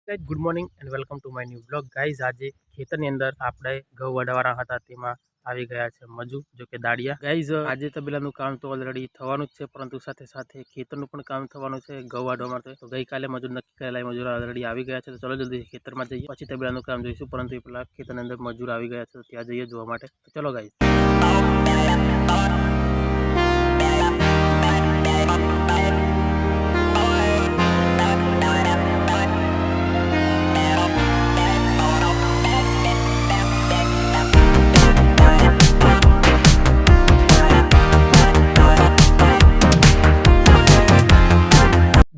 Guys good morning and welcome to my new blog guys આજે ખેતરની અંદર આપણે ઘઉં વાઢવાના હતા તેમાં આવી ગયા છે મજૂર જો કે દાડિયા ગાઈઝ આજે તબેલાનું કામ તો ઓલરેડી થવાનું જ છે પરંતુ સાથે સાથે ખેતરનું પણ કામ થવાનું છે ઘઉં વાઢવા માટે તો ગઈકાલે મજૂર નક્કી કરેલા મજૂર ઓલરેડી આવી ગયા છે તો ચલો જલ્દી ખેતરમાં જઈએ પછી તબેલાનું કામ જોઈશું પરંતુ એ પેલા ખેતરની અંદર મજૂર આવી ગયા છે તો ત્યાં જઈએ જોવા માટે તો ચલો ગાઈઝ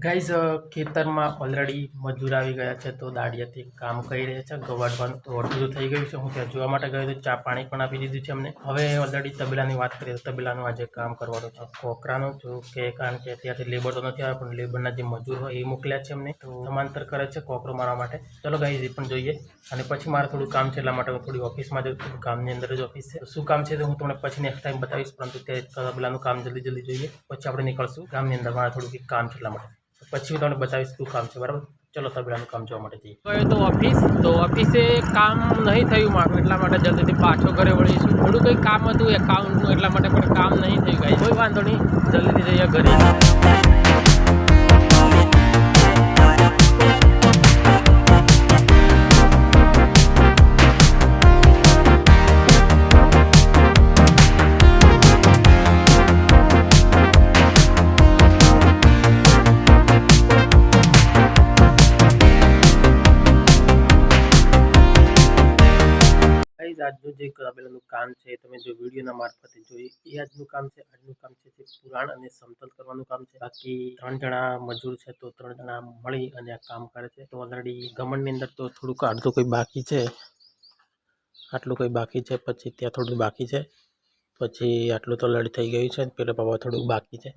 ગાઈઝ ખેતરમાં ઓલરેડી મજૂર આવી ગયા છે તો દાડિયાથી કામ કરી રહ્યા છે ઘઉં વાઢવાનું તો અડધું થઈ ગયું છે. હું ત્યાં જોવા માટે ગયો તો ચા પાણી પણ આપી દીધું છે અમને. હવે ઓલરેડી તબેલાની વાત કરીએ તો તબેલાનું આજે કામ કરવાનું છે કોકરાનું જો કે કારણ કે અત્યારથી લેબર તો નથી આવ્યા પણ લેબરના જે મજૂર હોય એ મોકલ્યા છે અમને તો સમાંતર કરે છે કોકરો મારવા માટે. ચલો ગાઈઝ એ પણ જોઈએ અને પછી મારે થોડું કામ છે એટલા માટે હું થોડી ઓફિસમાં જઉં છું. ગામની અંદર જ ઓફિસ છે શું કામ છે તો હું તમને પછી નેક્સ્ટ ટાઈમ બતાવીશ પરંતુ તે તબેલાનું કામ જલ્દી જોઈએ પછી આપણે નીકળશું ગામની અંદર. મારે થોડું કંઈક કામ છે એટલા માટે પછી હું તમને બતાવીશ શું કામ છે બરાબર. ચલો તબેલાનું કામ જોવા માટે જઈએ. ગયો તો ઓફિસે કામ નહીં થયું મારું એટલા માટે જલ્દીથી પાછો ઘરે વળીશું. થોડું કંઈ કામ હતું એકાઉન્ટનું એટલા માટે પણ કામ નહીં થયું ગાઈસ. કોઈ વાંધો નહીં જલ્દીથી જઈએ ઘરે. આજનું જે તબેલાનું કામ છે તમે જો વિડીયોના મારફતે જોઈ એ આજનું કામ છે. આજનું કામ છે જે પુરાણ અને સમતલ કરવાનું કામ છે. બાકી 3 જણા મજૂર છે તો 3 જણા મળી અને આ કામ કરે છે. તો ઓલરેડી ગમણની અંદર તો થોડુંક અડધું કોઈ બાકી છે, આટલું કોઈ બાકી છે, પછી ત્યાં થોડું બાકી છે, પછી આટલું તો ઓલરેડી થઈ ગયું છે. પેલા બાબા થોડુંક બાકી છે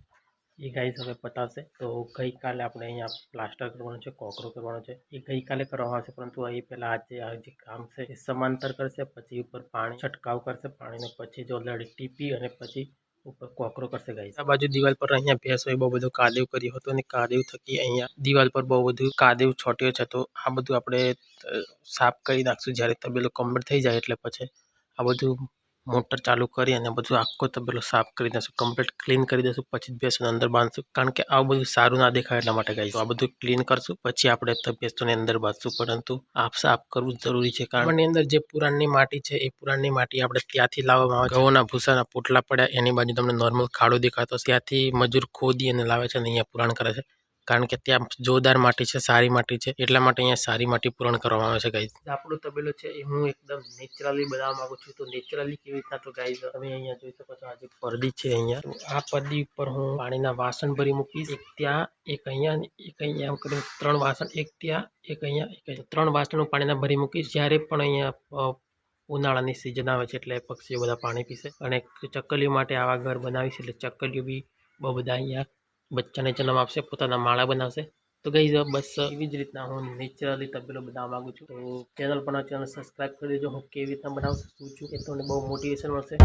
એ ગાઈસ હવે પતાવશે. તો ગઈકાલે આપણે અહીંયા પ્લાસ્ટર કરવાનું છે, કોકરો કરવાનો છે એ ગઈકાલે કરવામાં આવશે પરંતુ એ પહેલાં આજે આ જે કામ છે એ સમાંતર કરશે. પછી ઉપર પાણી છંટકાવ કરશે પાણીને પછી જો ઓલરેડી ટીપી અને પછી ઉપર કોકરો કરશે ગાઈસ. આ બાજુ દિવાલ પર અહીંયા ભેંસોએ બહુ બધું કાદેવ કર્યું હતું અને કાદેવ થકી અહીંયા દિવાલ પર બહુ બધું કાદેવ છોટ્યો છે. તો આ બધું આપણે સાફ કરી નાખશું જ્યારે તબેલો કમ્પ્લીટ થઈ જાય એટલે પછી આ બધું મોટર ચાલુ કરી અને બધું આખો તબેલો સાફ કરી દઈશું, કમ્પ્લીટ ક્લીન કરી દઈશું. પછી ભેંસોને અંદર બાંધશું કારણ કે આવું બધું સારું ના દેખાય એટલા માટે ગાઈસ. આ બધું ક્લીન કરશું પછી આપણે ભેંસોને અંદર બાંધશું પરંતુ સાફ કરવું જરૂરી છે કારણ કે અંદર જે પુરાણની માટી છે એ પુરાણની માટી આપણે ત્યાંથી લાવવામાં આવે છે. ઘઉંના ભૂસાના પોટલા પડ્યા એની બાજુ તમને નોર્મલ ખાડો દેખાતો ત્યાંથી મજૂર ખોદી અને લાવે છે અને અહીંયા પુરાણ કરે છે કારણ કે ત્યાં જોરદાર માટી છે, સારી માટી છે એટલા માટે અહીંયા સારી માટી પૂરણ કરવામાં આવે છે ગાઈઝ. આપણો તબેલો છે એ હું એકદમ નેચરલી બનાવવા માંગુ છું. તો નેચરલી કેવી રીતના તો ગાઈઝ તમે અહીંયા જોઈ શકો છો આ જે પરદી છે અહીંયા તો આ પરદી ઉપર હું પાણીના વાસણ ભરી મૂકીશ. એક ત્યાં એક અહીંયા એમ કરીને 3 વાસણ, એક ત્યાં એક અહીંયા 3 વાસણ હું પાણીના ભરી મૂકીશ. જ્યારે પણ અહીંયા ઉનાળાની સિઝન આવે છે એટલે પક્ષીઓ બધા પાણી પીશે અને ચકલીઓ માટે આવા ઘર બનાવીશ એટલે ચકલીઓ બી બહુ બધા અહીંયા બચ્ચાને જન્મ આપશે, પોતાના માળા બનાવશે. તો ગાઈઝ બસ એવી જ રીતના હું નેચરલી તબેલો બનાવવા માગું છું. તો ચેનલ સબસ્ક્રાઈબ કરી દેજો. હું કેવી રીતના બનાવું છું શું છું એ તમને બહુ મોટિવેશન મળશે.